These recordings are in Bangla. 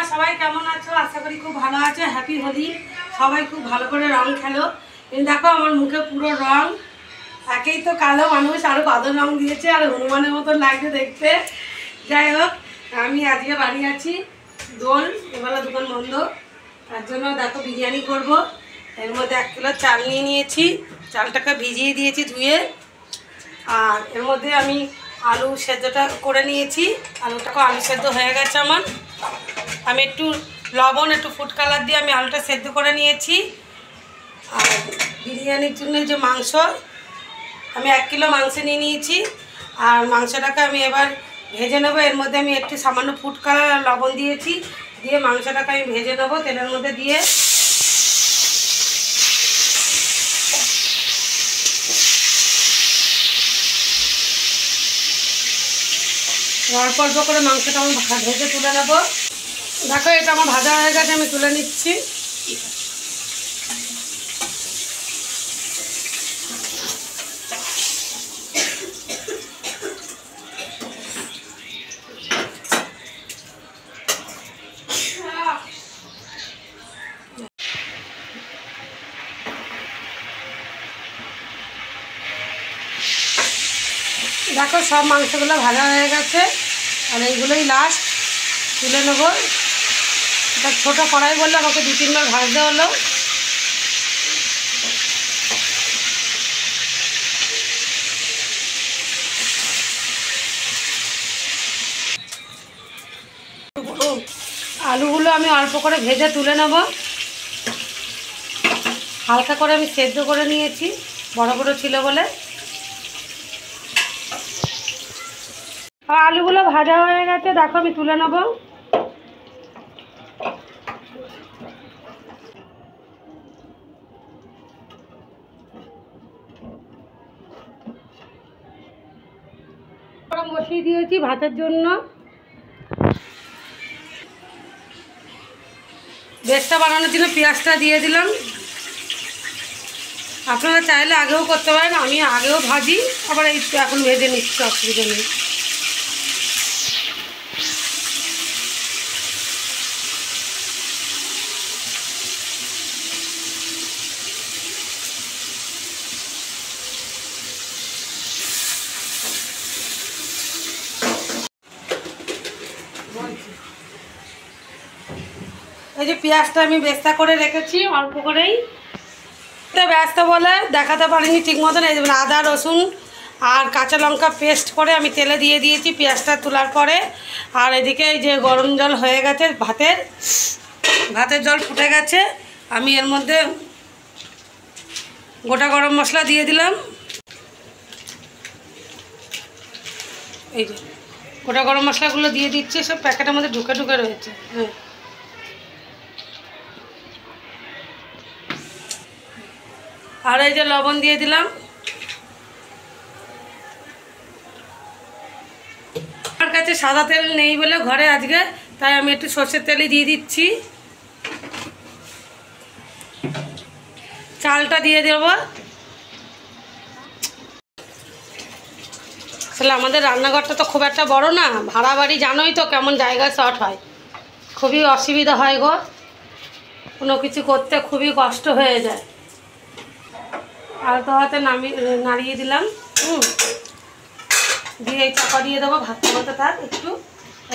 তোমরা সবাই কেমন আছো? আশা করি খুব ভালো আছো। হ্যাপি হোলি। সবাই খুব ভালো করে রং খেলো। কিন্তু দেখো আমার মুখে পুরো রং, একেই তো কালো মানুষ, আরও বাদল রং দিয়েছে, আর হনুমানের মতন লাগছে দেখতে। যাই হোক, আমি আজকে বাড়ি আছি, দোল, এবেলা দোকান বন্ধ, তার জন্য দেখো বিরিয়ানি করব। এর মধ্যে 1 কিলো চাল নিয়ে নিয়েছি, চালটাকে ভিজিয়ে দিয়েছি ধুয়ে। আর এর মধ্যে আমি আলু সেদ্ধটা করে নিয়েছি, আলু সেদ্ধ হয়ে গেছে আমার। আমি একটু লবণ, একটু ফুড কালার দিয়ে আমি আলুটা সেদ্ধ করে নিয়েছি। আর বিরিয়ানির জন্য যে মাংস, আমি 1 কিলো মাংস নিয়ে নিয়েছি। আর মাংসটাকে আমি এবার ভেজে নেবো। এর মধ্যে আমি একটু সামান্য ফুড কালার আর লবণ দিয়েছি, দিয়ে মাংসটাকে আমি ভেজে নেবো তেলের মধ্যে দিয়ে। অল্প অল্প করে মাংসটা আমি ভেজে তুলে নেবো। দেখো এটা আমার ভাজা হয়ে গেছে, আমি তুলে নিচ্ছি। দেখো সব মাংসগুলো ভাজা হয়ে গেছে, আর এইগুলোই লাস্ট তুলে নেবো। এটা ছোটো কড়াই বললে আমাকে 2-3 বার ভাজতে হলো। আলুগুলো আমি অল্প করে ভেজে তুলে নেব। হালকা করে আমি সেদ্ধ করে নিয়েছি, বড় বড় ছিল বলে। আলুগুলো ভাজা হয়ে গেছে, দেখো আমি তুলে নেব। বসিয়ে দিয়েছি ভাতের জন্য। বেশটা বানানোর জন্য পেঁয়াজটা দিয়ে দিলাম। আপনারা চাইলে আগেও করতে পারেন, আমি আগেও ভাজি, আবার এই এখন ভেজে নিচ্ছি, অসুবিধা নেই। এই যে পেঁয়াজটা আমি বেস্তা করে রেখেছি অল্প করেই, ব্যস্ত বলে দেখাতে পারিনি ঠিক মতন। এই আদা রসুন আর কাঁচা লঙ্কা পেস্ট করে আমি তেলে দিয়ে দিয়েছি পেঁয়াজটা তোলার পরে। আর এদিকে এই যে গরম জল হয়ে গেছে, ভাতের জল ফুটে গেছে। আমি এর মধ্যে গোটা গরম মশলা দিয়ে দিলাম। এই যে গোটা গরম মশলাগুলো দিয়ে দিচ্ছি, সব প্যাকেটের মধ্যে ঢুকে ঢুকে রয়েছে। হ্যাঁ, আর এই যে লবণ দিয়ে দিলাম। আমার কাছে সাদা তেল নেই বলে ঘরে আজকে, তাই আমি একটু সর্ষের তেলই দিয়ে দিচ্ছি। চালটা দিয়ে দেবো। আসলে আমাদের রান্নাঘরটা তো খুব একটা বড় না, ভাড়া বাড়ি, জানোই তো কেমন জায়গা শর্ট হয়, খুবই অসুবিধা হয় গো, কোনো কিছু করতে খুবই কষ্ট হয়ে যায়। আর তো হাতে নাড়িয়ে দিলাম। দিয়ে এই চাপা দিয়ে দেবো, ভাতটা মতো থাক একটু।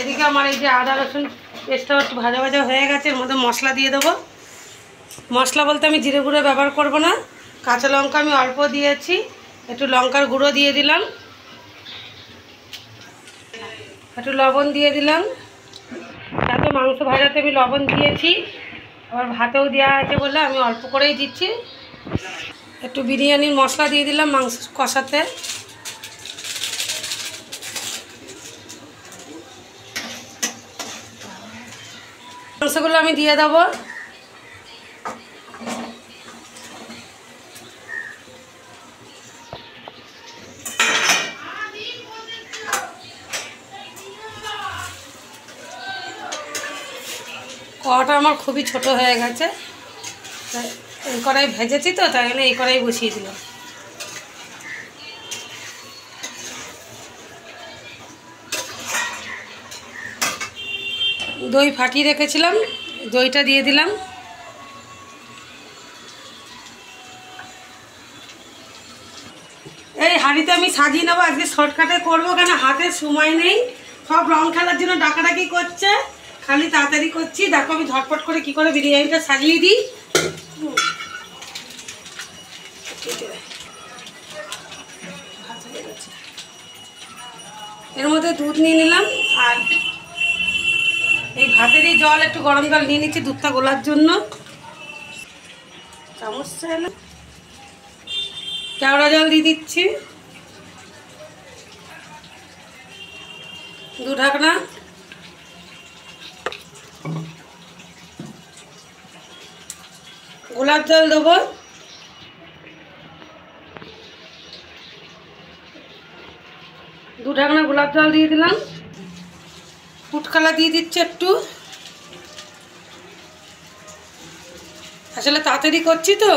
এদিকে আমার এই যে আদা রসুন পেস্টটাও একটু ভাজা ভাজা হয়ে গেছে, এর মধ্যে মশলা দিয়ে দেবো। মশলা বলতে আমি জিরে গুঁড়ো ব্যবহার করব না, কাঁচা লঙ্কা আমি অল্প দিয়েছি, একটু লঙ্কার গুঁড়ো দিয়ে দিলাম, একটু লবণ দিয়ে দিলাম। তাতে মাংস ভাজাতে আমি লবণ দিয়েছি, আবার ভাতেও দেওয়া আছে বলে আমি অল্প করেই দিচ্ছি। একটু বিরিয়ানির মশলা দিয়ে দিলাম মাংস কষাতে। মাংসগুলো আমি দিয়ে দেবো। কড়াটা আমার খুবই ছোট হয়ে গেছে, এই কড়াই ভেজেছি তো, তাই জন্য এই কড়াই বসিয়ে দিলাম। দই ফাটিয়ে রেখেছিলাম, দইটা দিয়ে দিলাম। এই হাঁড়িতে আমি সাজিয়ে নেবো, আজকে শর্টকাটে করবো, কেন হাতের সময় নেই। সব রং খেলার জন্য ডাকাডাকি করছে, খালি তাড়াতাড়ি করছি। দেখো আমি ঝটপট করে কি করে বিরিয়ানিটা সাজিয়ে দিই। এর মধ্যে দুধ নিয়ে নিলাম, আর এই ভাতেরই জল, একটু গরম জল নিয়ে নিচ্ছি দুধটা গোলার জন্য। চামচ চাইলাম, কেওড়া জল দিয়ে দিচ্ছি, 2 ঢাকনা। গোলাপ জল দেবো, 2 ঢাকনা গোলাপ জল দিয়ে দিলাম। ফুড কালার দিয়ে দিচ্ছি একটু, আসলে তাড়াতাড়ি করছি তো,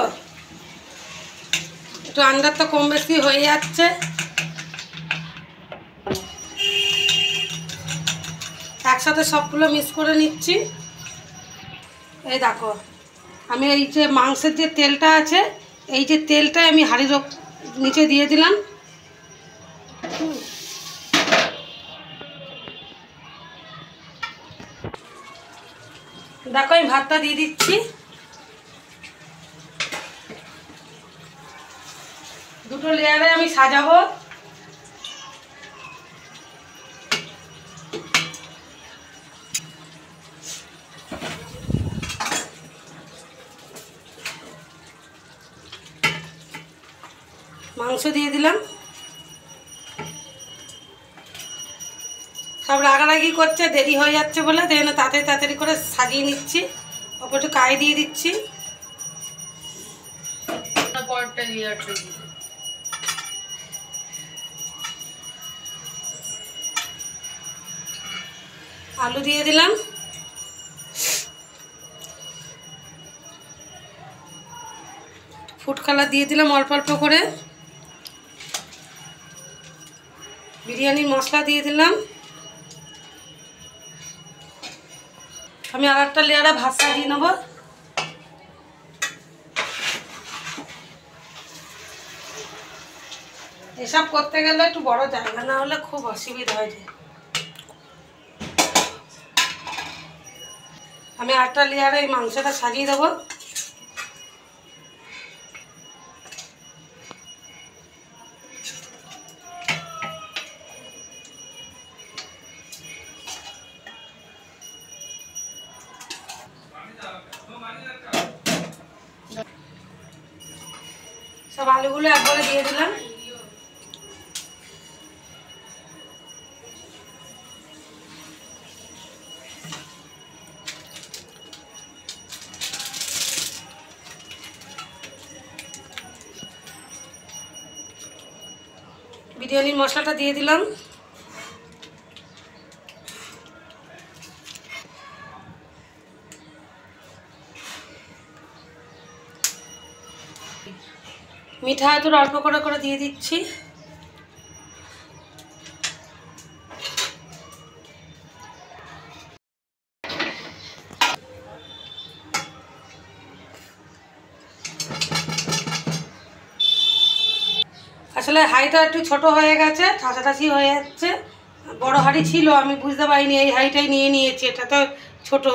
একটু আন্দাজটা কম বেশি হয়ে যাচ্ছে। একসাথে সবগুলো মিক্স করে নিচ্ছি। এই দেখো আমি এই যে মাংসের যে তেলটা আছে, এই যে তেলটা আমি হাঁড়ির নিচে দিয়ে দিলাম। দেখো আমি ভাতটা দিয়ে দিচ্ছি। দুটো লেয়ারে আমি সাজাবো। মাংস দিয়ে দিলাম। সব রাগারাগি করছে, দেরি হয়ে যাচ্ছে বলে, তাই জন্য তাড়াতাড়ি তাড়াতাড়ি করে সাজিয়ে নিচ্ছি। ওপর একটু কাই দিয়ে দিচ্ছি। আলু দিয়ে দিলাম। ফুড কালার দিয়ে দিলাম অল্প অল্প করে। বিরিয়ানির মশলা দিয়ে দিলাম। আমি আর একটা লেয়ারে ভাত সাজিয়ে নেব। এসব করতে গেলে একটু বড় জায়গা না হলে খুব অসুবিধা হয়ে যায়। আমি আরেকটা লেয়ারে এই মাংসটা সাজিয়ে দেবো। সব আলুগুলো একবারে দিয়ে দিলাম। বিরিয়ানির মশলাটা দিয়ে দিলাম। মিঠা আতর অল্প করে করে দিয়ে দিচ্ছি। আসলে হাঁড়িটা একটু ছোট হয়ে গেছে, ঠাসাঠাসি হয়ে যাচ্ছে। বড় হাঁড়ি ছিল, আমি বুঝতে পারিনি এই হাঁড়িটাই নিয়ে নিয়েছি। এটা তো ছোট,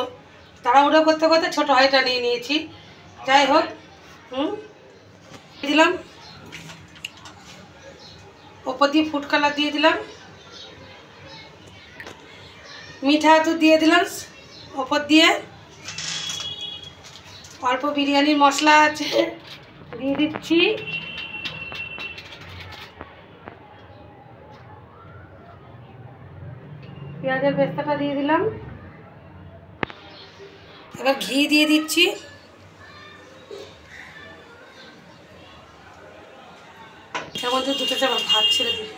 তাড়াহুড়ো করতে করতে ছোট হাঁড়িটা নিয়ে নিয়েছি। যাই হোক, দিলাম ওপর দিয়ে ফুড কালার দিয়ে দিলাম। মিঠা আতর দিয়ে দিলাম ওপর দিয়ে। অল্প বিরিয়ানির মশলা আছে, দিয়ে দিচ্ছি। পেঁয়াজের বেস্তাটা দিয়ে দিলাম। এবার ঘি দিয়ে দিচ্ছি। এর মধ্যে 2 চামচ ভাত ছেড়ে দিই।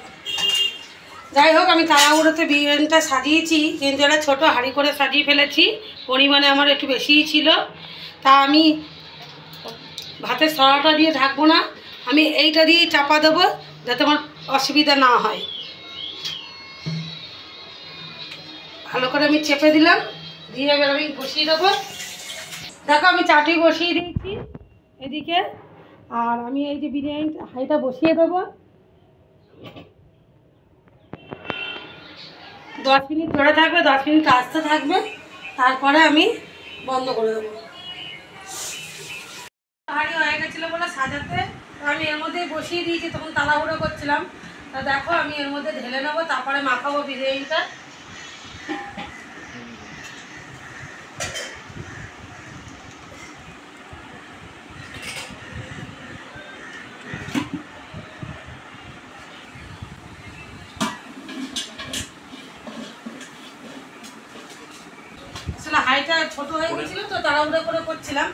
যাই হোক, আমি তাড়াহুড়োতে বিরিয়ানিটা সাজিয়েছি, কিন্তু এটা ছোটো হাঁড়ি করে সাজিয়ে ফেলেছি। পরিমাণে আমার একটু বেশিই ছিল, তা আমি ভাতের সরাটা দিয়ে ঢাকবো না, আমি এইটা দিয়েই চাপা দেবো, যাতে আমার অসুবিধা না হয়। ভালো করে আমি চেপে দিলাম। দিয়ে এবার আমি বসিয়ে দেবো। দেখো আমি চাটুই বসিয়ে দিয়েছি এদিকে, আর আমি এই যে বিরিয়ানি হাঁড়িটা বসিয়ে দেবো। 10 মিনিট ধরে থাকবে, 10 মিনিট আসতে থাকবে, তারপরে আমি বন্ধ করে দেবো। হাঁড়ি হয়ে গেছিলো বলে সাজাতে আমি এর মধ্যেই বসিয়ে দিয়েছি, তখন তাড়াহুড়ো করছিলাম। তা দেখো আমি এর মধ্যে ঢেলে নেবো, তারপরে মাখাবো বিরিয়ানিটা। আসলে হাঁড়িটা ছোট হয়ে গেছিলো তো তাড়াহুড়ো করে করছিলাম।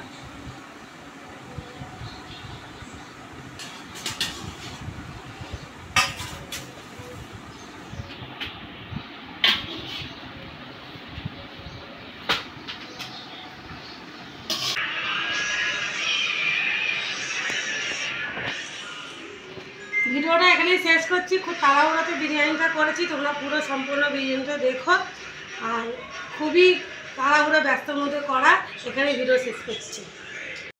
ভিডিওটা এখানেই শেষ করছি। খুব তাড়াহুড়োতে বিরিয়ানিটা করেছি, তোমরা পুরো সম্পূর্ণ বিরিয়ানিটা দেখো। আর খুবই তাড়াহুড়ো ব্যস্তর মধ্যে করা, এখানে ভিডিও শেষ করছি।